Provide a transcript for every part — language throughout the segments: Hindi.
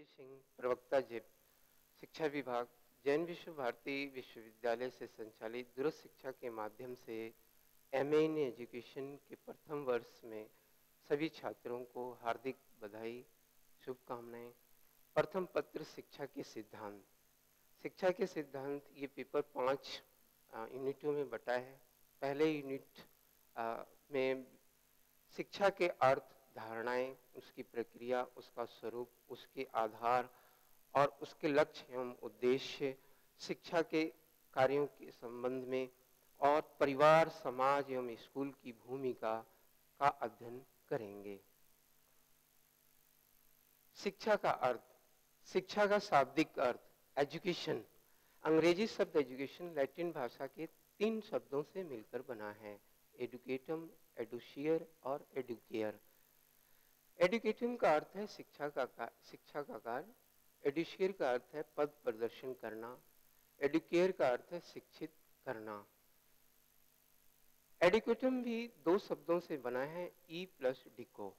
कीर्ति सिंह, प्रवक्ता जेप, शिक्षा विभाग, जैन विश्व भारती विश्वविद्यालय से संचालित दूरस्थ शिक्षा के माध्यम से एमए इन एजुकेशन के प्रथम वर्ष में सभी छात्रों को हार्दिक बधाई, शुभकामनाएं। प्रथम पत्र शिक्षा के सिद्धांत। शिक्षा के सिद्धांत ये पेपर 5 यूनिटों में बटा है। पहले यूनिट में शिक्षा के अर्थ, धारणाएं, उसकी प्रक्रिया, उसका स्वरूप, उसके आधार और उसके लक्ष्य एवं उद्देश्य, शिक्षा के कार्यों के संबंध में और परिवार, समाज एवं स्कूल की भूमिका का अध्ययन करेंगे। शिक्षा का अर्थ। शिक्षा का शाब्दिक अर्थ एजुकेशन। अंग्रेजी शब्द एजुकेशन लैटिन भाषा के 3 शब्दों से मिलकर बना है, एडुकेटम, एडुशियर और एडुकेयर। एडुकेटम का अर्थ है शिक्षा का कार्य, एडुशियर का अर्थ है पद प्रदर्शन करना, एडुकेयर का अर्थ है शिक्षित करना। एडुकेटम भी 2 शब्दों से बना है, ई प्लस डिको।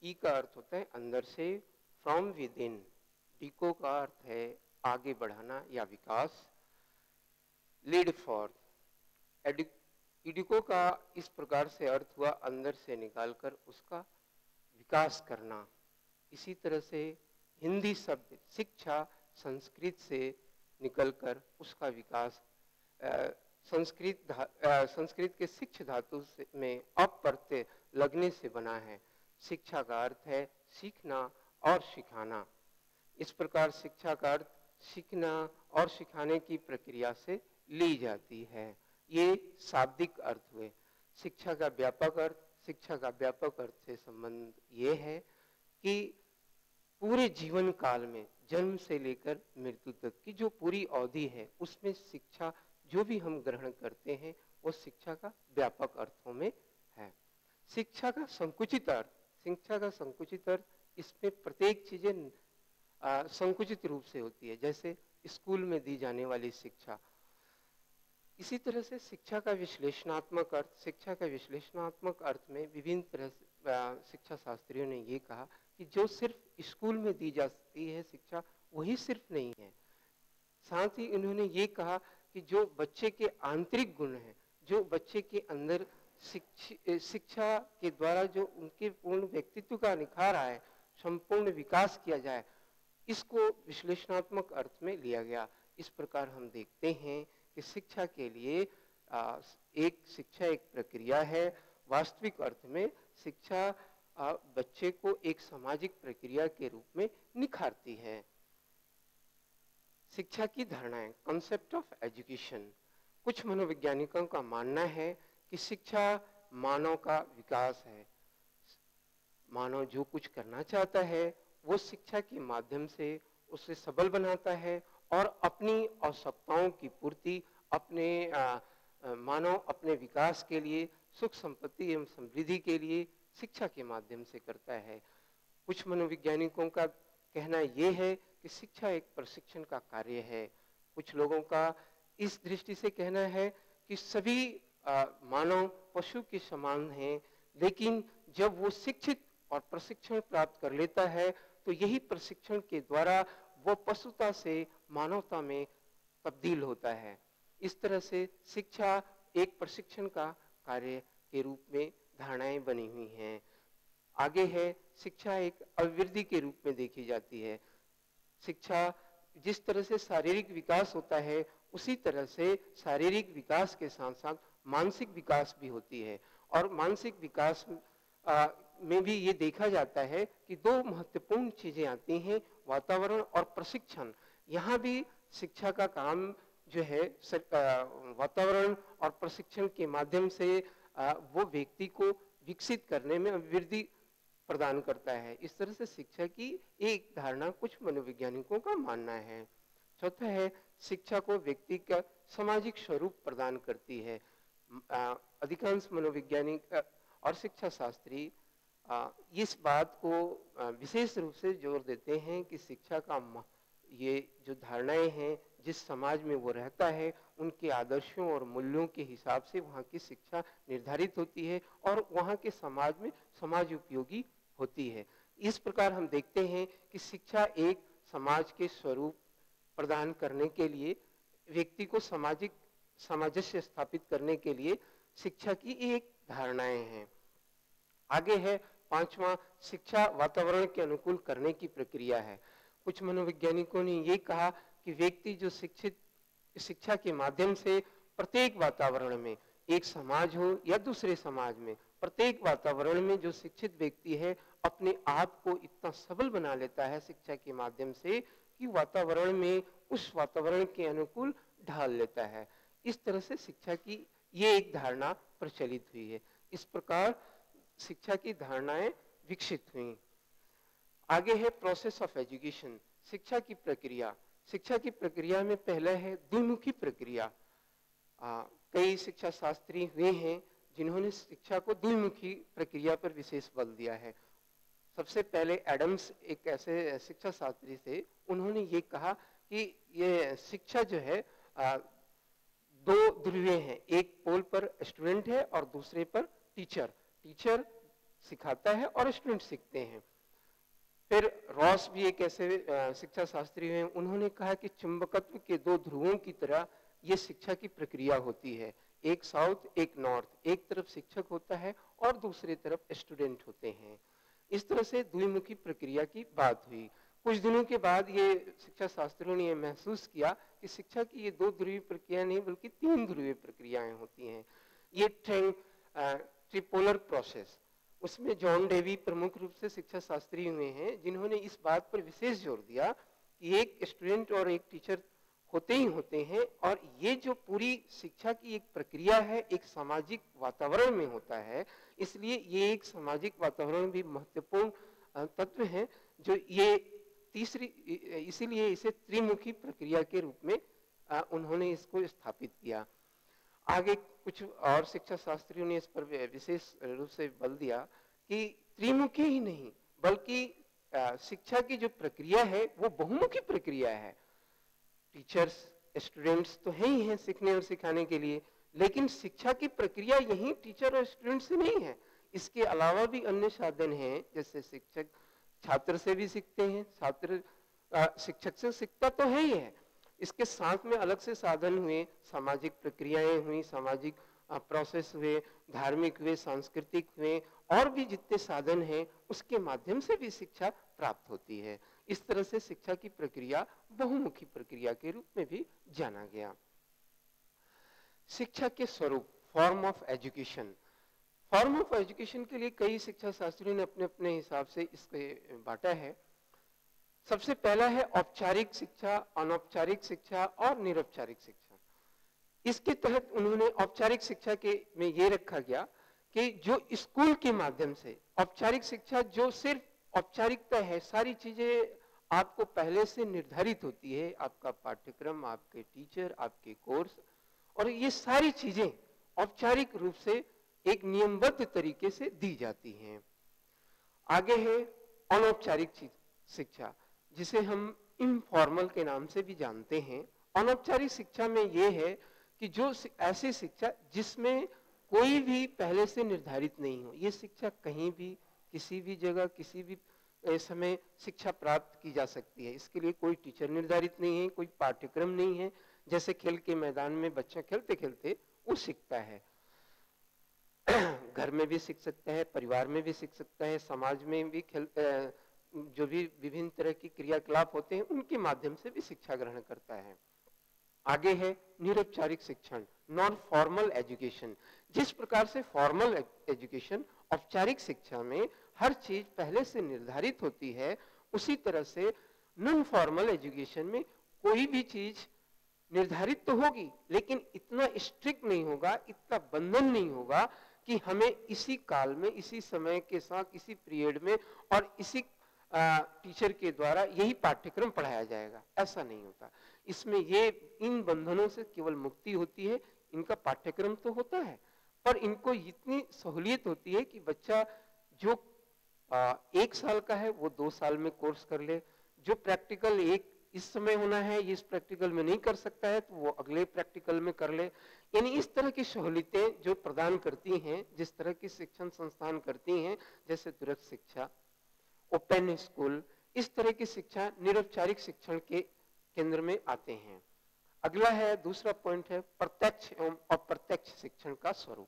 ई का अर्थ होता है अंदर से, फ्रॉम विद इन। डिको का अर्थ है आगे बढ़ाना या विकास, लीड फॉर। एडुको का इस प्रकार से अर्थ हुआ अंदर से निकालकर उसका विकास करना। इसी तरह से हिंदी शब्द शिक्षा संस्कृत से निकलकर उसका विकास, संस्कृत के शिक्ष धातु में अप प्रत्यय लगने से बना है। शिक्षा का अर्थ है सीखना और सिखाना। इस प्रकार शिक्षा का अर्थ सीखना और सिखाने की प्रक्रिया से ली जाती है। ये शाब्दिक अर्थ हुए। शिक्षा का व्यापक अर्थ। शिक्षा का व्यापक अर्थ से संबंध ये है कि पूरे जीवन काल में जन्म से लेकर मृत्यु तक की जो पूरी अवधि है उसमें शिक्षा जो भी हम ग्रहण करते हैं वो शिक्षा का व्यापक अर्थों में है। शिक्षा का संकुचित अर्थ। शिक्षा का संकुचित अर्थ, इसमें प्रत्येक चीजें संकुचित रूप से होती है, जैसे स्कूल में दी जाने वाली शिक्षा। इसी तरह से शिक्षा का विश्लेषणात्मक अर्थ। शिक्षा का विश्लेषणात्मक अर्थ में विभिन्न तरह से शिक्षा शास्त्रियों ने ये कहा कि जो सिर्फ स्कूल में दी जाती है शिक्षा वही सिर्फ नहीं है, साथ ही इन्होंने ये कहा कि जो बच्चे के आंतरिक गुण हैं, जो बच्चे के अंदर शिक्षा के द्वारा जो उनके पूर्ण व्यक्तित्व का निखार आए, संपूर्ण विकास किया जाए, इसको विश्लेषणात्मक अर्थ में लिया गया। इस प्रकार हम देखते हैं कि शिक्षा के लिए शिक्षा एक प्रक्रिया है। वास्तविक अर्थ में शिक्षा बच्चे को एक सामाजिक प्रक्रिया के रूप में निखारती है। शिक्षा की धारणाएं, कॉन्सेप्ट ऑफ एजुकेशन। कुछ मनोवैज्ञानिकों का मानना है कि शिक्षा मानव का विकास है। मानव जो कुछ करना चाहता है वो शिक्षा के माध्यम से उसे सबल बनाता है और अपनी आवश्यकताओं की पूर्ति मानव अपने विकास के लिए, सुख संपत्ति एवं समृद्धि के लिए शिक्षा के माध्यम से करता है। कुछ मनोवैज्ञानिकों का कहना यह है कि शिक्षा एक प्रशिक्षण का कार्य है। कुछ लोगों का इस दृष्टि से कहना है कि सभी मानव पशु के समान हैं, लेकिन जब वो शिक्षित और प्रशिक्षण प्राप्त कर लेता है तो यही प्रशिक्षण के द्वारा वो पशुता से मानवता में तब्दील होता है। इस तरह से शिक्षा एक प्रशिक्षण का कार्य के रूप में धारणाएं बनी हुई हैं। आगे है, शिक्षा एक अभिवृद्धि के रूप में देखी जाती है। शिक्षा जिस तरह से शारीरिक विकास होता है उसी तरह से शारीरिक विकास के साथ साथ मानसिक विकास भी होती है। और मानसिक विकास में भी ये देखा जाता है कि 2 महत्वपूर्ण चीजें आती हैं, वातावरण और प्रशिक्षण। यहाँ भी शिक्षा का काम जो है वातावरण और प्रशिक्षण के माध्यम से वो व्यक्ति को विकसित करने में अभिवृद्धि प्रदान करता है। इस तरह से शिक्षा की एक धारणा कुछ मनोवैज्ञानिकों का मानना है। चौथा है, शिक्षा को व्यक्ति का सामाजिक स्वरूप प्रदान करती है। अधिकांश मनोवैज्ञानिक और शिक्षा शास्त्री इस बात को विशेष रूप से जोर देते हैं कि शिक्षा का ये जो धारणाएं हैं, जिस समाज में वो रहता है उनके आदर्शों और मूल्यों के हिसाब से वहाँ की शिक्षा निर्धारित होती है और वहाँ के समाज में समाज उपयोगी होती है। इस प्रकार हम देखते हैं कि शिक्षा एक समाज के स्वरूप प्रदान करने के लिए, व्यक्ति को सामंजस्य स्थापित करने के लिए शिक्षा की एक धारणाएं हैं। आगे है 5वां, शिक्षा वातावरण के अनुकूल करने की प्रक्रिया है। कुछ मनोवैज्ञानिकों ने ये कहा कि व्यक्ति जो शिक्षा के माध्यम से प्रत्येक वातावरण में, एक समाज हो या दूसरे समाज में, प्रत्येक वातावरण में जो शिक्षित व्यक्ति है अपने आप को इतना सबल बना लेता है शिक्षा के माध्यम से कि वातावरण में उस वातावरण के अनुकूल ढाल लेता है। इस तरह से शिक्षा की ये एक धारणा प्रचलित हुई है। इस प्रकार शिक्षा की धारणाएं विकसित हुई। आगे है प्रोसेस ऑफ एजुकेशन, शिक्षा की प्रक्रिया। शिक्षा की प्रक्रिया में पहला है द्विमुखी प्रक्रिया। कई शिक्षा शास्त्री हुए हैं जिन्होंने शिक्षा को द्विमुखी प्रक्रिया पर विशेष बल दिया है। सबसे पहले एडम्स एक ऐसे शिक्षा शास्त्री थे, उन्होंने ये कहा कि ये शिक्षा जो है दो ध्रुवीय है, एक पोल पर स्टूडेंट है और दूसरे पर टीचर। टीचर सिखाता है और स्टूडेंट सीखते हैं। फिर रॉस भी एक ऐसे शिक्षा शास्त्री हैं, उन्होंने कहा कि चुंबकत्व के दो ध्रुवों की तरह ये शिक्षा की प्रक्रिया होती है, एक साउथ एक नॉर्थ, एक तरफ शिक्षक होता है और दूसरी तरफ स्टूडेंट होते हैं। इस तरह से द्विमुखी प्रक्रिया की बात हुई। कुछ दिनों के बाद ये शिक्षा शास्त्रियों ने ये महसूस किया कि शिक्षा की ये दो ध्रुवीय प्रक्रिया नहीं बल्कि तीन ध्रुवीय प्रक्रियाएं होती हैं। ये ट्रिपोलर प्रोसेस, उसमें जॉन डेवी प्रमुख रूप से शिक्षा शास्त्री हुए हैं जिन्होंने इस बात पर विशेष जोर दिया कि एक स्टूडेंट और एक टीचर होते ही होते हैं, और ये जो पूरी शिक्षा की एक प्रक्रिया है एक सामाजिक वातावरण में होता है, इसलिए ये एक सामाजिक वातावरण भी महत्वपूर्ण तत्व है जो ये इसीलिए इसे त्रिमुखी प्रक्रिया के रूप में उन्होंने इसको स्थापित किया। आगे कुछ और शिक्षा शास्त्रियों ने इस पर विशेष रूप से बल दिया कि त्रिमुखी ही नहीं बल्कि शिक्षा की जो प्रक्रिया है वो बहुमुखी प्रक्रिया है। टीचर्स स्टूडेंट्स तो है ही हैं सीखने और सिखाने के लिए, लेकिन शिक्षा की प्रक्रिया यही टीचर और स्टूडेंट से नहीं है, इसके अलावा भी अन्य साधन हैं। जैसे शिक्षक छात्र से भी सीखते हैं, छात्र शिक्षक से सीखता तो है ही है, इसके साथ में अलग से साधन हुए, सामाजिक प्रक्रियाएं हुई, सामाजिक प्रोसेस हुए, धार्मिक हुए, सांस्कृतिक हुए, और भी जितने साधन हैं उसके माध्यम से भी शिक्षा प्राप्त होती है। इस तरह से शिक्षा की प्रक्रिया बहुमुखी प्रक्रिया के रूप में भी जाना गया। शिक्षा के स्वरूप, form of education. Form of education के लिए कई शिक्षा शास्त्रियों ने अपने अपने हिसाब से इसके बांटा है। सबसे पहला है औपचारिक शिक्षा, अनौपचारिक शिक्षा और निरौपचारिक शिक्षा। इसके तहत उन्होंने औपचारिक शिक्षा के में ये रखा गया कि जो स्कूल के माध्यम से औपचारिक शिक्षा जो सिर्फ औपचारिकता है, सारी चीजें आपको पहले से निर्धारित होती है, आपका पाठ्यक्रम, आपके टीचर, आपके कोर्स, और ये सारी चीजें औपचारिक रूप से एक नियमबद्ध तरीके से दी जाती हैं। आगे है अनौपचारिक शिक्षा, जिसे हम इनफॉर्मल के नाम से भी जानते हैं। अनौपचारिक शिक्षा में यह है कि जो ऐसी शिक्षा जिसमें कोई भी पहले से निर्धारित नहीं हो, ये शिक्षा कहीं भी किसी भी जगह किसी भी समय शिक्षा प्राप्त की जा सकती है। इसके लिए कोई टीचर निर्धारित नहीं है, कोई पाठ्यक्रम नहीं है। जैसे खेल के मैदान में बच्चा खेलते खेलते वो सीखता है, घर में भी सीख सकता है, परिवार में भी सीख सकता है, समाज में भी जो भी विभिन्न तरह की क्रियाकलाप होते हैं उनके माध्यम से भी शिक्षा ग्रहण करता है। आगे है निरौपचारिक शिक्षण, नॉन फॉर्मल एजुकेशन। जिस प्रकार से फॉर्मल एजुकेशन औपचारिक शिक्षा में हर चीज पहले से निर्धारित होती है, उसी तरह से नॉन फॉर्मल एजुकेशन में कोई भी चीज निर्धारित तो होगी लेकिन इतना स्ट्रिक्ट नहीं होगा, इतना बंधन नहीं होगा कि हमें इसी काल में, इसी समय के साथ, इसी पीरियड में और इसी टीचर के द्वारा यही पाठ्यक्रम पढ़ाया जाएगा, ऐसा नहीं होता। इसमें ये इन बंधनों से केवल मुक्ति होती है। इनका पाठ्यक्रम तो होता है पर इनको इतनी सहूलियत होती है कि बच्चा जो 1 साल का है वो 2 साल में कोर्स कर ले, जो प्रैक्टिकल इस समय होना है ये इस प्रैक्टिकल में नहीं कर सकता है तो वो अगले प्रैक्टिकल में कर ले। यानी इस तरह की सहूलियतें जो प्रदान करती हैं, जिस तरह की शिक्षण संस्थान करती हैं, जैसे दूरस्थ शिक्षा, ओपन स्कूल, इस तरह की शिक्षा निरौपचारिक शिक्षण के केंद्र में आते हैं। अगला है, दूसरा पॉइंट है प्रत्यक्ष एवं अप्रत्यक्ष शिक्षण का स्वरूप।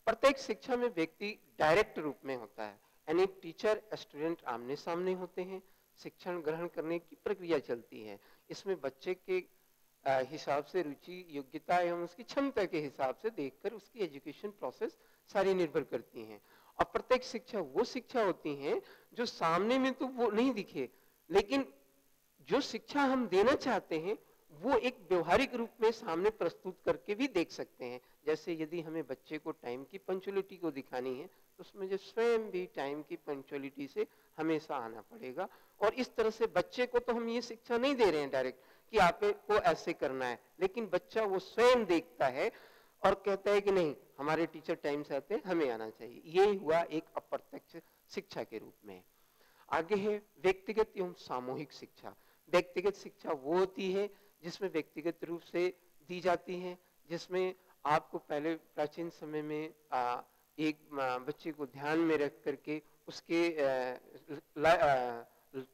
प्रत्यक्ष शिक्षा में व्यक्ति डायरेक्ट रूप में होता है, यानी टीचर स्टूडेंट आमने सामने होते हैं, शिक्षण ग्रहण करने की प्रक्रिया चलती है। इसमें बच्चे के हिसाब से रुचि, योग्यता एवं उसकी क्षमता के हिसाब से देखकर उसकी एजुकेशन प्रोसेस सारी निर्भर करती हैं। अप्रत्यक्ष शिक्षा वो शिक्षा होती है जो सामने में तो वो नहीं दिखे, लेकिन जो शिक्षा हम देना चाहते हैं वो एक व्यवहारिक रूप में सामने प्रस्तुत करके भी देख सकते हैं। जैसे यदि हमें बच्चे को टाइम की पंक्चुअलिटी को दिखानी है तो उसमें जो स्वयं भी टाइम की पंक्चुअलिटी से हमेशा आना पड़ेगा। और इस तरह से बच्चे को तो हम ये शिक्षा नहीं दे रहे हैं डायरेक्ट कि आपको ऐसे करना है, लेकिन बच्चा वो स्वयं देखता है और कहता है कि नहीं, हमारे टीचर टाइम से आते हैं, हमें आना चाहिए। ये हुआ एक अप्रत्यक्ष शिक्षा के रूप में। आगे है व्यक्तिगत एवं सामूहिक शिक्षा। व्यक्तिगत शिक्षा वो होती है जिसमें व्यक्तिगत रूप से दी जाती है, जिसमें आपको पहले प्राचीन समय में एक बच्चे को ध्यान में रख करके उसके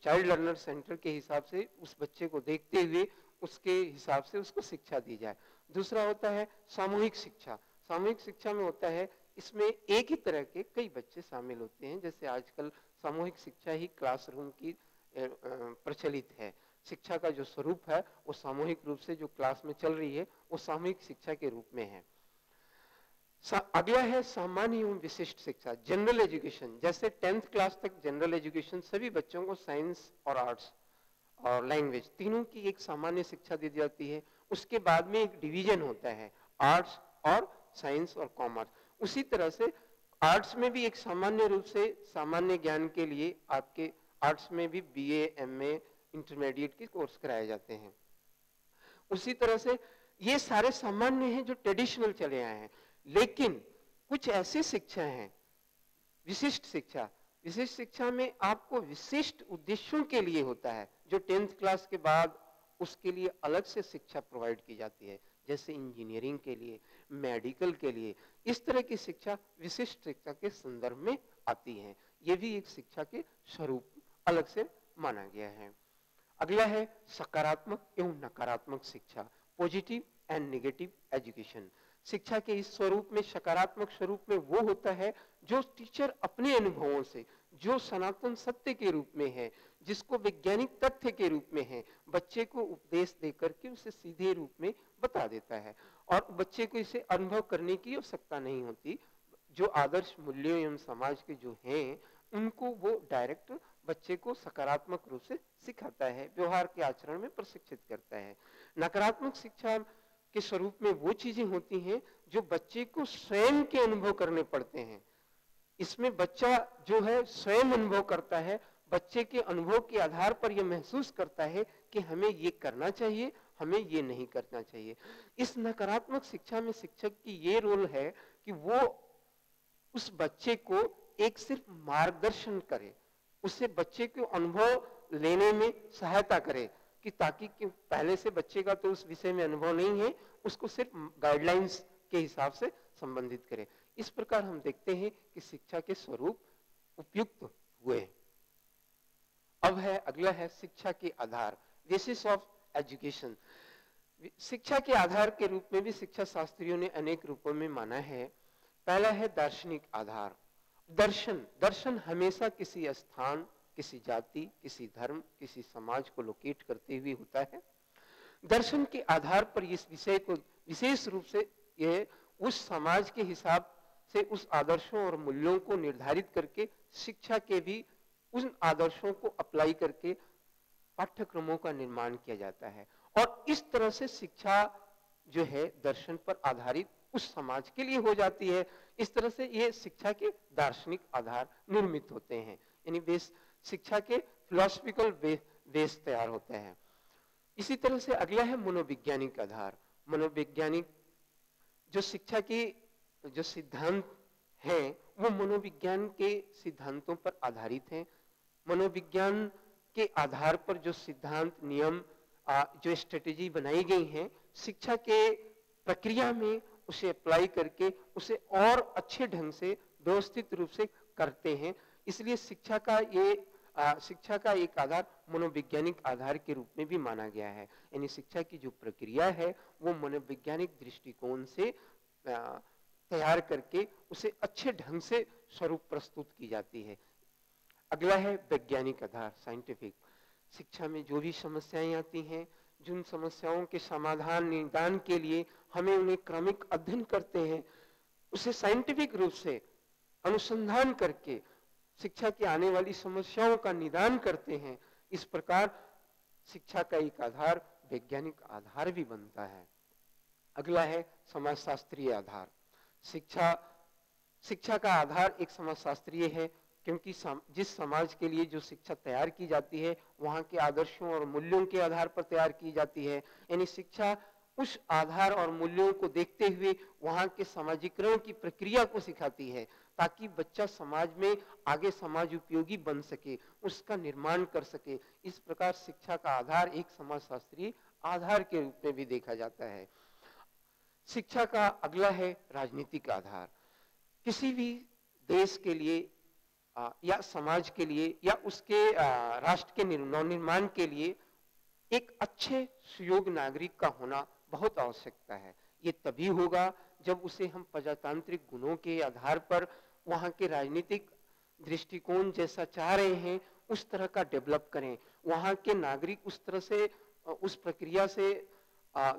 चाइल्ड लर्नर सेंटर के हिसाब से उस बच्चे को देखते हुए उसके हिसाब से उसको शिक्षा दी जाए। दूसरा होता है सामूहिक शिक्षा। सामूहिक शिक्षा में होता है, इसमें एक ही तरह के कई बच्चे शामिल होते हैं। जैसे आजकल सामूहिक शिक्षा ही क्लासरूम की प्रचलित है। शिक्षा का जो स्वरूप है वो सामूहिक रूप से जो क्लास में चल रही है वो सामूहिक शिक्षा के रूप में है। अगला है सामान्य एवं विशिष्ट शिक्षा, जनरल एजुकेशन। जैसे 10th क्लास तक जनरल एजुकेशन सभी बच्चों को साइंस और आर्ट्स और लैंग्वेज तीनों की एक सामान्य शिक्षा दी जाती है। उसके बाद में एक डिवीजन होता है आर्ट्स और साइंस और कॉमर्स। उसी तरह से आर्ट्स में भी एक सामान्य रूप से सामान्य ज्ञान के लिए आपके आर्ट्स में भी बीए, एमए, इंटरमीडिएट के कोर्स कराए जाते हैं। उसी तरह से ये सारे सामान्य हैं जो ट्रेडिशनल चले आए हैं। लेकिन कुछ ऐसी शिक्षा हैं विशिष्ट शिक्षा। विशिष्ट शिक्षा में आपको विशिष्ट उद्देश्यों के लिए होता है, जो 10th क्लास के बाद उसके लिए अलग से शिक्षा प्रोवाइड की जाती है। जैसे इंजीनियरिंग के लिए, मेडिकल के लिए, इस तरह की शिक्षा विशिष्ट शिक्षा के संदर्भ में आती है। ये भी एक शिक्षा के स्वरूप अलग से माना गया है। अगला है सकारात्मक एवं नकारात्मक शिक्षा, पॉजिटिव एंड नेगेटिव एजुकेशन। शिक्षा के इस स्वरूप में, सकारात्मक स्वरूप में वो होता है जो टीचर अपने अनुभवों से, जो सनातन सत्य के रूप में है, जिसको वैज्ञानिक तथ्य के रूप में है, बच्चे को उपदेश देकर के उसे सीधे रूप में बता देता है और बच्चे को इसे अनुभव करने की आवश्यकता नहीं होती। जो आदर्श मूल्यों एवं समाज के जो हैं उनको वो डायरेक्ट बच्चे को सकारात्मक रूप से सिखाता है, व्यवहार के आचरण में प्रशिक्षित करता है। नकारात्मक शिक्षा के स्वरूप में वो चीजें होती हैं जो बच्चे को स्वयं के अनुभव करने पड़ते हैं। इसमें बच्चा जो है स्वयं अनुभव करता है, बच्चे के अनुभव के आधार पर यह महसूस करता है कि हमें ये करना चाहिए, हमें ये नहीं करना चाहिए। इस नकारात्मक शिक्षा में शिक्षक की ये रोल है कि वो उस बच्चे को एक सिर्फ मार्गदर्शन करे, उससे बच्चे को अनुभव लेने में सहायता करे कि ताकि पहले से बच्चे का तो उस विषय में अनुभव नहीं है, उसको सिर्फ गाइडलाइंस के हिसाब से संबंधित करे। इस प्रकार हम देखते हैं कि शिक्षा के स्वरूप उपयुक्त हुए। अब है अगला है शिक्षा के आधार, बेसिस ऑफ एजुकेशन। शिक्षा के आधार के रूप में भी शिक्षा शास्त्रियों ने अनेक रूपों में माना है। पहला है दार्शनिक आधार। दर्शन हमेशा किसी स्थान, किसी जाति, किसी धर्म, किसी समाज को लोकेट करते हुए होता है। दर्शन के आधार पर इस विषय को विशेष रूप से यह उस समाज के हिसाब से उस आदर्शों और मूल्यों को निर्धारित करके शिक्षा के भी उन आदर्शों को अप्लाई करके पाठ्यक्रमों का निर्माण किया जाता है और इस तरह से शिक्षा जो है दर्शन पर आधारित उस समाज के लिए हो जाती है। इस तरह से ये शिक्षा के दार्शनिक आधार निर्मित होते हैं, यानी बेस शिक्षा के फिलोसफिकल बेस तैयार होते हैं। इसी तरह से अगला है मनोवैज्ञानिक आधार। मनोवैज्ञानिक जो शिक्षा की जो सिद्धांत हैं वो मनोविज्ञान के सिद्धांतों पर आधारित हैं। मनोविज्ञान के आधार पर जो सिद्धांत, नियम, जो स्ट्रेटेजी बनाई गई हैं शिक्षा के प्रक्रिया में उसे अप्लाई करके उसे और अच्छे ढंग से व्यवस्थित रूप से करते हैं। इसलिए शिक्षा का ये शिक्षा का एक आधार मनोवैज्ञानिक आधार के रूप में भी माना गया है। यानी शिक्षा की जो प्रक्रिया है वो मनोवैज्ञानिक दृष्टिकोण से तैयार करके उसे अच्छे ढंग से स्वरूप प्रस्तुत की जाती है। अगला है वैज्ञानिक आधार, साइंटिफिक। शिक्षा में जो भी समस्याएं आती हैं, जिन समस्याओं के समाधान निदान के लिए हमें उन्हें क्रमिक अध्ययन करते हैं, उसे साइंटिफिक रूप से अनुसंधान करके शिक्षा की आने वाली समस्याओं का निदान करते हैं। इस प्रकार शिक्षा का एक आधार वैज्ञानिक आधार भी बनता है। अगला है समाजशास्त्रीय आधार। शिक्षा का आधार एक समाजशास्त्रीय है, क्योंकि जिस समाज के लिए जो शिक्षा तैयार की जाती है वहां के आदर्शों और मूल्यों के आधार पर तैयार की जाती है। यानी शिक्षा उस आधार और मूल्यों को देखते हुए वहां के सामाजिकरण की प्रक्रिया को सिखाती है, ताकि बच्चा समाज में आगे समाज उपयोगी बन सके, उसका निर्माण कर सके। इस प्रकार शिक्षा का आधार एक समाजशास्त्रीय आधार के रूप में भी देखा जाता है। शिक्षा का अगला है राजनीतिक आधार। किसी भी देश के लिए या समाज के लिए या उसके राष्ट्र के नवनिर्माण के लिए एक अच्छे सुयोग्य नागरिक का होना बहुत आवश्यकता है। ये तभी होगा जब उसे हम प्रजातांत्रिक गुणों के आधार पर वहां के राजनीतिक दृष्टिकोण जैसा चाह रहे हैं उस तरह का डेवलप करें। वहां के नागरिक उस तरह से उस प्रक्रिया से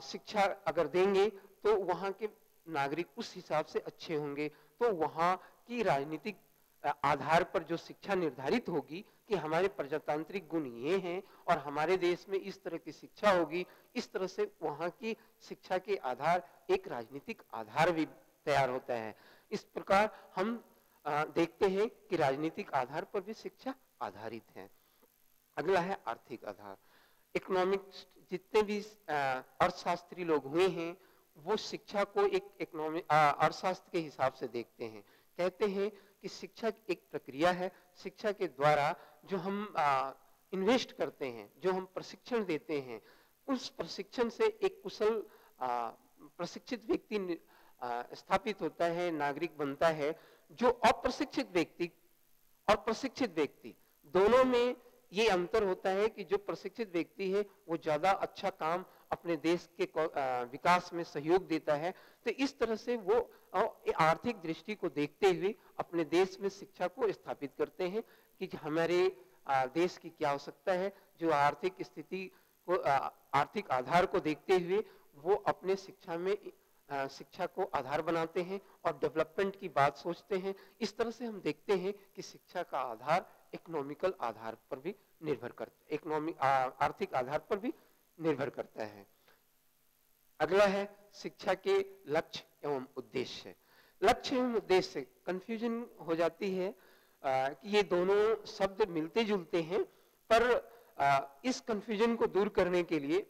शिक्षा अगर देंगे तो वहां के नागरिक उस हिसाब से अच्छे होंगे। तो वहां की राजनीतिक आधार पर जो शिक्षा निर्धारित होगी कि हमारे प्रजातांत्रिक गुण ये हैं और हमारे देश में इस तरह की शिक्षा होगी, इस तरह से वहां की शिक्षा के आधार एक राजनीतिक आधार भी तैयार होता है। इस प्रकार हम देखते हैं कि राजनीतिक आधार पर भी शिक्षा आधारित है। अगला है आर्थिक आधार। इकोनॉमिक्स, जितने भी अर्थशास्त्री लोग हुए हैं वो शिक्षा को एक इकोनॉमिक अर्थशास्त्र के हिसाब से देखते हैं। कहते हैं कि शिक्षा एक प्रक्रिया है, शिक्षा के द्वारा जो हम इन्वेस्ट करते हैं, जो हम प्रशिक्षण देते हैं, उस प्रशिक्षण से एक कुशल प्रशिक्षित व्यक्ति स्थापित होता है, नागरिक बनता है। जो अप्रशिक्षित व्यक्ति और प्रशिक्षित व्यक्ति दोनों में ये अंतर होता है कि जो प्रशिक्षित व्यक्ति है वो ज्यादा अच्छा काम अपने देश के विकास में सहयोग देता है। तो इस तरह से वो आर्थिक दृष्टि को देखते हुए अपने देश में शिक्षा को स्थापित करते हैं कि हमारे देश की क्या आवश्यकता है। जो आर्थिक स्थिति को आर्थिक आधार को देखते हुए वो अपने शिक्षा में शिक्षा को आधार बनाते हैं और डेवलपमेंट की बात सोचते हैं। इस तरह से हम देखते हैं कि शिक्षा का आधार इकोनॉमिकल आधार पर भी निर्भर करता है, आर्थिक आधार पर भी निर्भर करता है। अगला है शिक्षा के लक्ष्य एवं उद्देश्य। लक्ष्य एवं उद्देश्य कंफ्यूजन हो जाती है कि ये दोनों शब्द मिलते जुलते हैं, पर इस कंफ्यूजन को दूर करने के लिए,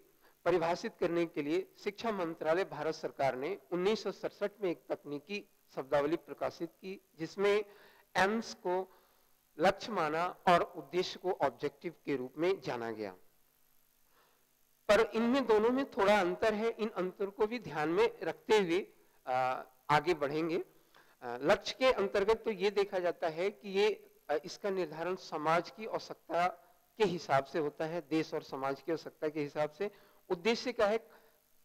परिभाषित करने के लिए शिक्षा मंत्रालय भारत सरकार ने 1967 में एक तकनीकी शब्दावली प्रकाशित की जिसमें एम्स को लक्ष्य माना और उद्देश्य को ऑब्जेक्टिव के रूप में जाना गया। पर इनमें दोनों में थोड़ा अंतर है। इन अंतर को भी ध्यान में रखते हुए आगे बढ़ेंगे। लक्ष्य के अंतर्गत तो ये देखा जाता है कि ये इसका निर्धारण समाज की आवश्यकता के हिसाब से होता है, देश और समाज की आवश्यकता के हिसाब से। उद्देश्य का है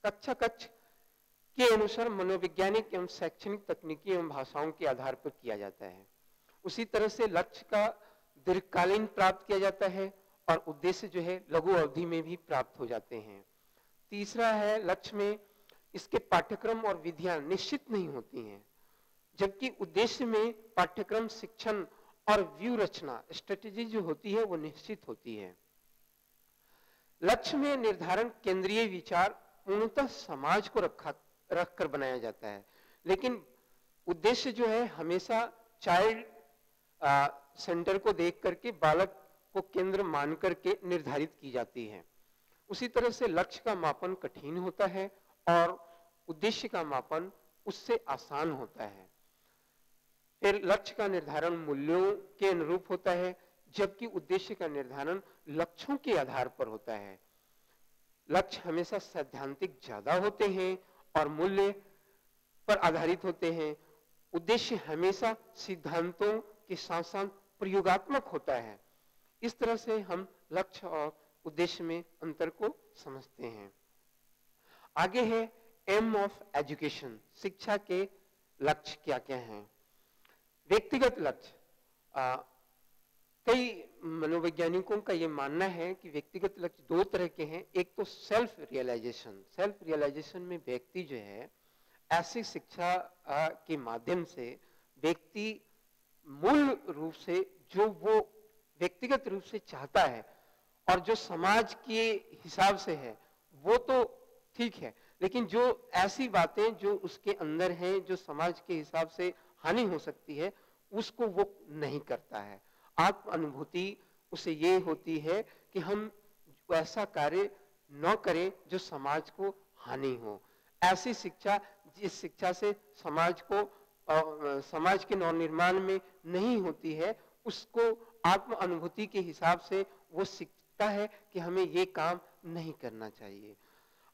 कक्षा के अनुसार मनोवैज्ञानिक एवं शैक्षणिक तकनीकी एवं भाषाओं के आधार पर किया जाता है। उसी तरह से लक्ष्य का दीर्घकालीन प्राप्त किया जाता है और उद्देश्य जो है लघु अवधि में भी प्राप्त हो जाते हैं। तीसरा है लक्ष्य में इसके पाठ्यक्रम और विधियां निश्चित नहीं होती हैं, जबकि उद्देश्य में पाठ्यक्रम, शिक्षण और व्यू रचना, स्ट्रेटेजी जो होती है वो निश्चित होती है। लक्ष्य में निर्धारण केंद्रीय विचार पूर्णतः समाज को रखकर बनाया जाता है, लेकिन उद्देश्य जो है हमेशा चाइल्ड सेंटर को देख करके, बालक को केंद्र मान करके निर्धारित की जाती है। उसी तरह से लक्ष्य का मापन कठिन होता है और उद्देश्य का मापन उससे आसान होता है। फिर लक्ष्य का निर्धारण मूल्यों के अनुरूप होता है, जबकि उद्देश्य का निर्धारण लक्ष्यों के आधार पर होता है। लक्ष्य हमेशा सैद्धांतिक ज्यादा होते हैं और मूल्य पर आधारित होते हैं। उद्देश्य हमेशा सिद्धांतों के साथ साथ प्रयोगात्मक होता है। इस तरह से हम लक्ष्य और उद्देश्य में अंतर को समझते हैं। आगे है एम ऑफ एजुकेशन, शिक्षा के लक्ष्य क्या क्या हैं। व्यक्तिगत लक्ष्य, कई मनोवैज्ञानिकों का यह मानना है कि व्यक्तिगत लक्ष्य दो तरह के हैं। एक तो सेल्फ रियलाइजेशन, सेल्फ रियलाइजेशन में व्यक्ति जो है ऐसी शिक्षा के माध्यम से व्यक्ति मूल रूप से जो वो व्यक्तिगत रूप से चाहता है और जो समाज के हिसाब से है वो तो ठीक है, लेकिन जो ऐसी बातें जो उसके अंदर हैं जो समाज के हिसाब से हानि हो सकती है उसको वो नहीं करता है। आत्म अनुभूति उसे ये होती है कि हम ऐसा कार्य न करें जो समाज को हानि हो। ऐसी शिक्षा, जिस शिक्षा से समाज को समाज के नवनिर्माण में नहीं होती है, उसको आत्म अनुभूति के हिसाब से वो सीखता है कि हमें ये काम नहीं करना चाहिए।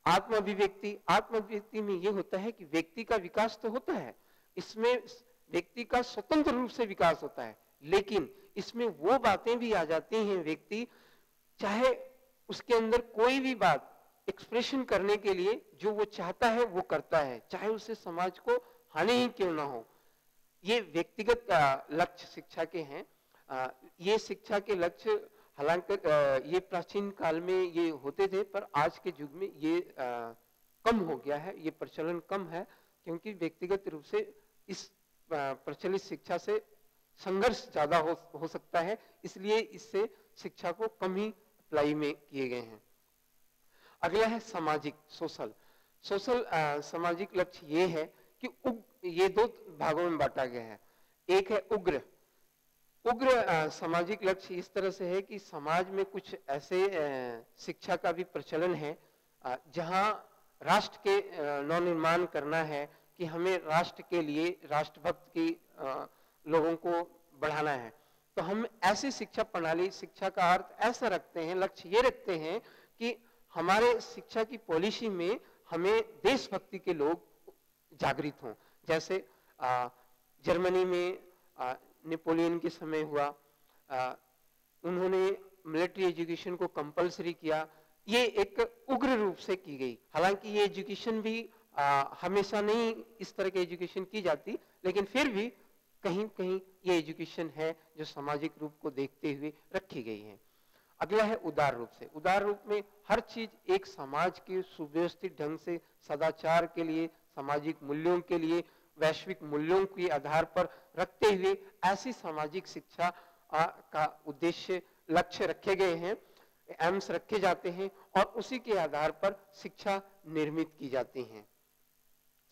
आत्म अभिव्यक्ति, आत्म अभिव्यक्ति में ये होता है कि व्यक्ति का विकास तो होता है, इसमें व्यक्ति का स्वतंत्र रूप से विकास होता है, लेकिन इसमें वो बातें भी आ जाती हैं, व्यक्ति चाहे उसके अंदर कोई भी बात एक्सप्रेशन करने के लिए जो वो चाहता है वो करता है, चाहे उससे समाज को हानि ही क्यों ना हो। ये व्यक्तिगत लक्ष्य शिक्षा के हैं। ये शिक्षा के लक्ष्य हालांकि ये प्राचीन काल में ये होते थे, पर आज के युग में ये कम हो गया है, ये प्रचलन कम है, क्योंकि व्यक्तिगत रूप से इस प्रचलित शिक्षा से संघर्ष ज्यादा हो सकता है, इसलिए इससे शिक्षा को कम ही अप्लाई में किए गए हैं। अगला है सामाजिक, सोशल। सामाजिक लक्ष्य ये है कि ये दो भागों में बांटा गया है। एक है उग्र सामाजिक लक्ष्य इस तरह से है कि समाज में कुछ ऐसे शिक्षा का भी प्रचलन है जहां राष्ट्र के नवनिर्माण करना है, कि हमें राष्ट्र के लिए राष्ट्रभक्त की लोगों को बढ़ाना है। तो हम ऐसी शिक्षा प्रणाली, शिक्षा का अर्थ ऐसा रखते हैं, लक्ष्य ये रखते हैं कि हमारे शिक्षा की पॉलिसी में हमें देशभक्ति के लोग जागृत हों। जैसे जर्मनी में नेपोलियन के समय हुआ, उन्होंने मिलिट्री एजुकेशन को कंपलसरी किया, ये एक उग्र रूप से की गई। हालांकि ये एजुकेशन भी हमेशा नहीं इस तरह की एजुकेशन की जाती, लेकिन फिर भी कहीं कहीं ये एजुकेशन है जो सामाजिक रूप को देखते हुए रखी गई है। अगला है उदार रूप से। उदार रूप में हर चीज एक समाज के सुव्यवस्थित ढंग से सदाचार के लिए, सामाजिक मूल्यों के लिए, वैश्विक मूल्यों के आधार पर रखते हुए ऐसी सामाजिक शिक्षा का उद्देश्य, लक्ष्य रखे गए हैं, एम्स रखे जाते हैं और उसी के आधार पर शिक्षा निर्मित की जाती है,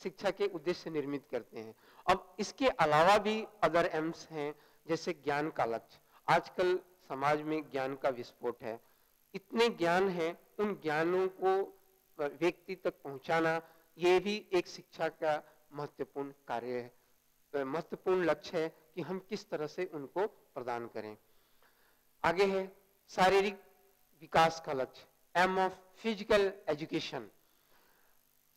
शिक्षा के उद्देश्य निर्मित करते हैं। अब इसके अलावा भी अदर एम्स हैं, जैसे ज्ञान का लक्ष्य। आजकल समाज में ज्ञान का विस्फोट है, इतने ज्ञान है, उन ज्ञानों को व्यक्ति तक पहुंचाना ये भी एक शिक्षा का महत्वपूर्ण कार्य है, महत्वपूर्ण लक्ष्य है कि हम किस तरह से उनको प्रदान करें। आगे है शारीरिक विकास का लक्ष्य, एम ऑफ फिजिकल एजुकेशन।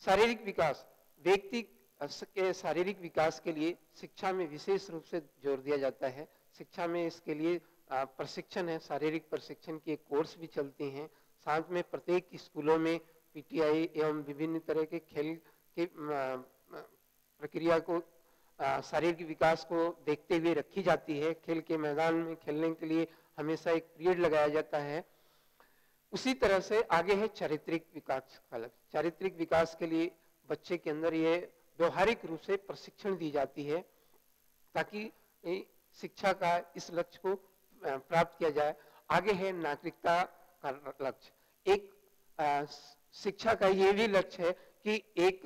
शारीरिक विकास, व्यक्ति के शारीरिक विकास के लिए शिक्षा में विशेष रूप से जोर दिया जाता है। शिक्षा में इसके लिए प्रशिक्षण है, शारीरिक प्रशिक्षण की एक कोर्स भी चलती हैं। साथ में प्रत्येक स्कूलों में पीटीआई एवं विभिन्न तरह के खेल के प्रक्रिया को, शारीरिक विकास को देखते हुए रखी जाती है। खेल के मैदान में खेलने के लिए हमेशा एक पीरियड लगाया जाता है। उसी तरह से आगे है चारित्रिक विकास का लक्ष्य। चारित्रिक विकास के लिए बच्चे के अंदर ये व्यवहारिक रूप से प्रशिक्षण दी जाती है ताकि शिक्षा का इस लक्ष्य को प्राप्त किया जाए। आगे है नागरिकता का लक्ष्य। एक शिक्षा का ये भी लक्ष्य है कि एक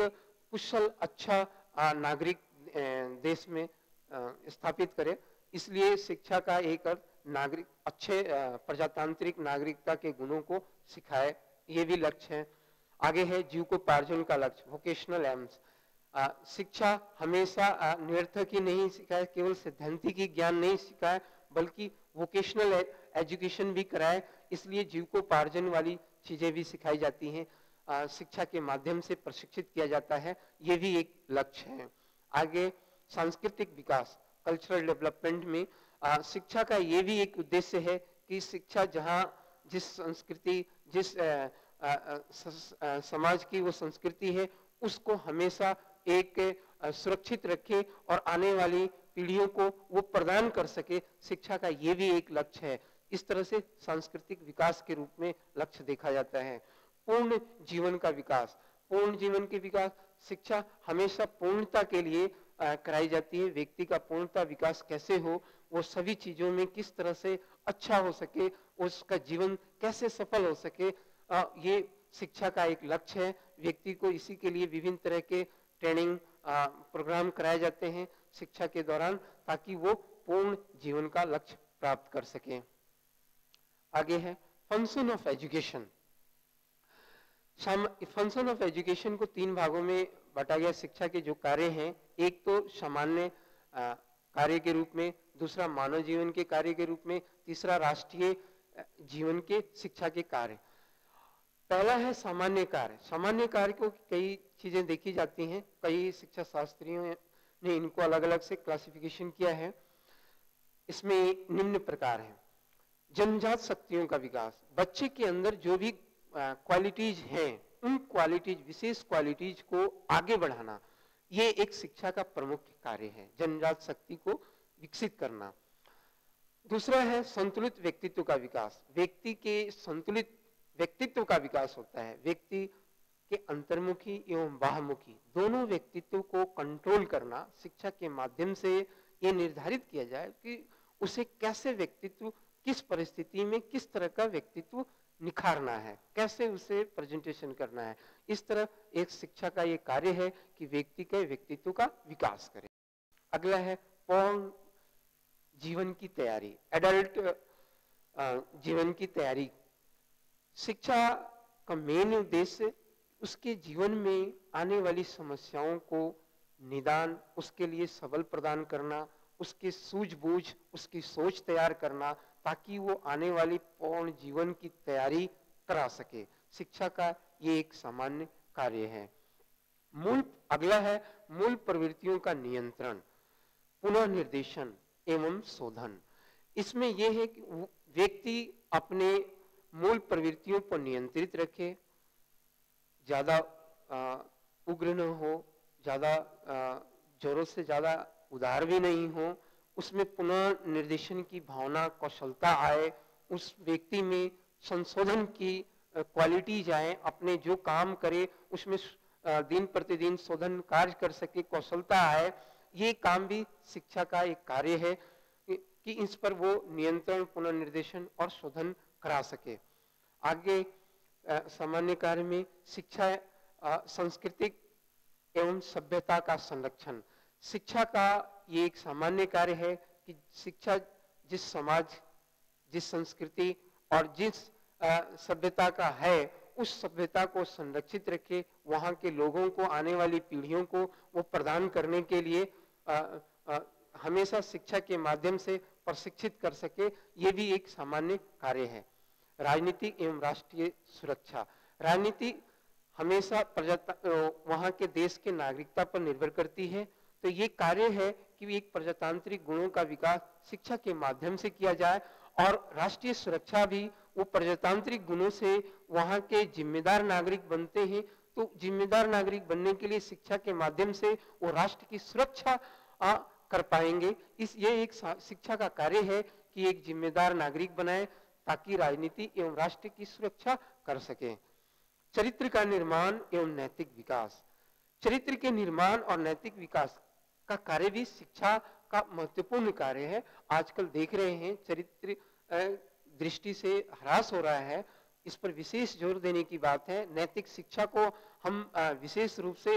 कुशल, अच्छा नागरिक देश में स्थापित करे। इसलिए शिक्षा का एक अर्थ नागरिक, अच्छे प्रजातांत्रिक नागरिकता के गुणों को सिखाए, ये भी लक्ष्य है। आगे है जीविकोपार्जन का लक्ष्य, वोकेशनल एम्स। शिक्षा हमेशा निरर्थक ही नहीं सिखाए, केवल सिद्धांतिक ज्ञान नहीं सिखाए, बल्कि वोकेशनल एजुकेशन भी कराए। इसलिए जीविकोपार्जन वाली चीजें भी सिखाई जाती हैं, शिक्षा के माध्यम से प्रशिक्षित किया जाता है, ये भी एक लक्ष्य है। आगे सांस्कृतिक विकास, कल्चरल डेवलपमेंट में शिक्षा का ये भी एक उद्देश्य है कि शिक्षा जहाँ जिस संस्कृति जिस समाज की वो संस्कृति है उसको हमेशा एक सुरक्षित रखे और आने वाली पीढ़ियों को वो प्रदान कर सके, शिक्षा का ये भी एक लक्ष्य है। इस तरह से सांस्कृतिक विकास के रूप में लक्ष्य देखा जाता है। पूर्ण जीवन का विकास, पूर्ण जीवन के विकास, शिक्षा हमेशा पूर्णता के लिए कराई जाती है। व्यक्ति का पूर्णता विकास कैसे हो, वो सभी चीजों में किस तरह से अच्छा हो सके, उसका जीवन कैसे सफल हो सके, ये शिक्षा का एक लक्ष्य है। व्यक्ति को इसी के लिए विभिन्न तरह के ट्रेनिंग प्रोग्राम कराए जाते हैं शिक्षा के दौरान, ताकि वो पूर्ण जीवन का लक्ष्य प्राप्त कर सके। आगे है function of education. Function of education को 3 भागों में बांटा गया। शिक्षा के जो कार्य हैं, एक तो सामान्य कार्य के रूप में, दूसरा मानव जीवन के कार्य के रूप में, तीसरा राष्ट्रीय जीवन के शिक्षा के कार्य। पहला है सामान्य कार्य। सामान्य कार्य को कई चीजें देखी जाती हैं, कई शिक्षा शास्त्रियों ने इनको अलग अलग से क्लासिफिकेशन किया है। इसमें निम्न प्रकार है। जन्मजात शक्तियों का विकास, बच्चे के अंदर जो भी क्वालिटीज हैं, उन क्वालिटीज, विशेष क्वालिटीज को आगे बढ़ाना, ये एक शिक्षा का प्रमुख कार्य है, जन्मजात शक्ति को विकसित करना। दूसरा है संतुलित व्यक्तित्व का विकास। व्यक्ति के संतुलित व्यक्तित्व का विकास होता है। व्यक्ति के अंतर्मुखी एवं बाहमुखी दोनों व्यक्तित्व को कंट्रोल करना, शिक्षा के माध्यम से ये निर्धारित किया जाए कि उसे कैसे व्यक्तित्व, किस परिस्थिति में किस तरह का व्यक्तित्व निखारना है, कैसे उसे प्रेजेंटेशन करना है। इस तरह एक शिक्षा का ये कार्य है कि व्यक्ति के व्यक्तित्व का विकास करे। अगला है पूर्ण जीवन की तैयारी, एडल्ट जीवन की तैयारी। शिक्षा का मेन उद्देश्य उसके जीवन में आने वाली समस्याओं को निदान, उसके लिए सबल प्रदान करना, उसके सूझबूझ, उसकी सोच तैयार करना, ताकि वो आने वाली पूर्ण जीवन की तैयारी करा सके। शिक्षा का ये एक सामान्य कार्य है। अगला है मूल प्रवृत्तियों का नियंत्रण, पुनः निर्देशन एवं शोधन। इसमें यह है कि व्यक्ति अपने मूल प्रवृत्तियों पर नियंत्रित रखे, ज्यादा उग्र न हो, ज्यादा जोरों से ज्यादा उदार भी नहीं हो, उसमें पुनः निर्देशन की भावना, कौशलता आए, उस व्यक्ति में संशोधन की क्वालिटीज आए, अपने जो काम करे उसमें दिन प्रतिदिन शोधन कार्य कर सके, कौशलता आए। ये काम भी शिक्षा का एक कार्य है कि इस पर वो नियंत्रण, पुनर्निर्देशन और शोधन करा सके। आगे सामान्य कार्य में शिक्षा सांस्कृतिक एवं सभ्यता का संरक्षण। शिक्षा का ये एक सामान्य कार्य है कि शिक्षा जिस समाज, जिस संस्कृति और जिस सभ्यता का है, उस सभ्यता को संरक्षित रखे, वहां के लोगों को, आने वाली पीढ़ियों को वो प्रदान करने के लिए हमेशा शिक्षा के माध्यम से प्रशिक्षित कर सके। ये भी एक सामान्य कार्य है। राजनीति एवं राष्ट्रीय सुरक्षा। राजनीति हमेशा वहां के देश के नागरिकता पर निर्भर करती है, तो ये कार्य है कि एक प्रजातांत्रिक गुणों का विकास शिक्षा के माध्यम से किया जाए, और राष्ट्रीय सुरक्षा भी वो प्रजातांत्रिक गुणों से वहां के जिम्मेदार नागरिक बनते हैं। तो जिम्मेदार नागरिक बनने के लिए शिक्षा के माध्यम से वो राष्ट्र की सुरक्षा कर पाएंगे। ये एक शिक्षा का कार्य है कि एक जिम्मेदार नागरिक बनाए, ताकि राजनीति एवं राष्ट्र की सुरक्षा कर सके। चरित्र का निर्माण एवं नैतिक विकास। चरित्र के निर्माण और नैतिक विकास का कार्य भी शिक्षा का महत्वपूर्ण कार्य है। आजकल देख रहे हैं चरित्र दृष्टि से ह्रास हो रहा है, इस पर विशेष जोर देने की बात है। नैतिक शिक्षा को हम विशेष रूप से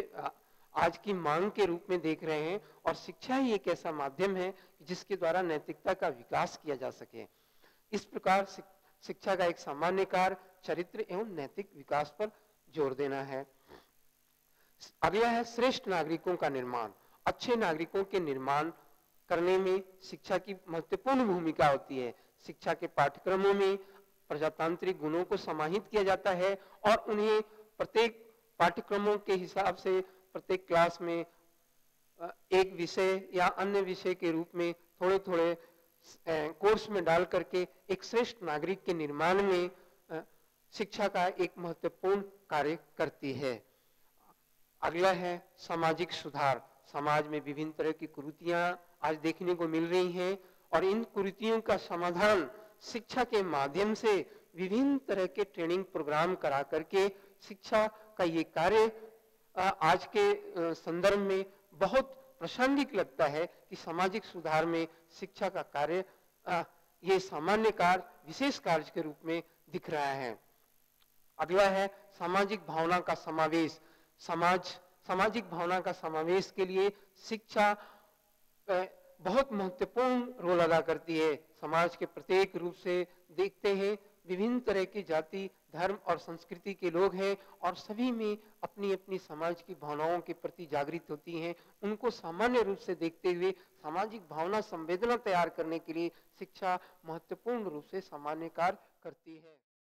आज की मांग के रूप में देख रहे हैं, और शिक्षा ही एक ऐसा माध्यम है जिसके द्वारा नैतिकता का विकास किया जा सके। इस प्रकार शिक्षा का एक सामान्य कार्य चरित्र एवं नैतिक विकास पर जोर देना है। अगला है श्रेष्ठ नागरिकों का निर्माण। अच्छे नागरिकों के निर्माण करने में शिक्षा की महत्वपूर्ण भूमिका होती है। शिक्षा के पाठ्यक्रमों में प्रजातांत्रिक गुणों को समाहित किया जाता है, और उन्हें प्रत्येक पाठ्यक्रमों के हिसाब से प्रत्येक क्लास में एक विषय या अन्य विषय के रूप में थोड़े थोड़े कोर्स में डाल करके एक श्रेष्ठ नागरिक के निर्माण में शिक्षा का एक महत्वपूर्ण कार्य करती है। अगला है सामाजिक सुधार। समाज में विभिन्न तरह की कुरीतियां आज देखने को मिल रही हैं और इन कुरीतियों का समाधान शिक्षा के माध्यम से विभिन्न तरह के ट्रेनिंग प्रोग्राम करा करके शिक्षा का ये कार्य आज के संदर्भ में बहुत प्रासंगिक लगता है कि सामाजिक सुधार में शिक्षा का कार्य ये सामान्य कार्य विशेष कार्य के रूप में दिख रहा है। अगला है सामाजिक भावना का समावेश। सामाजिक भावना का समावेश के लिए शिक्षा बहुत महत्वपूर्ण रोल अदा करती है। समाज के प्रत्येक रूप से देखते हैं विभिन्न तरह की जाति, धर्म और संस्कृति के लोग हैं और सभी में अपनी अपनी समाज की भावनाओं के प्रति जागृत होती हैं। उनको सामान्य रूप से देखते हुए सामाजिक भावना संवेदना तैयार करने के लिए शिक्षा महत्वपूर्ण रूप से सामान्य कार्य करती है।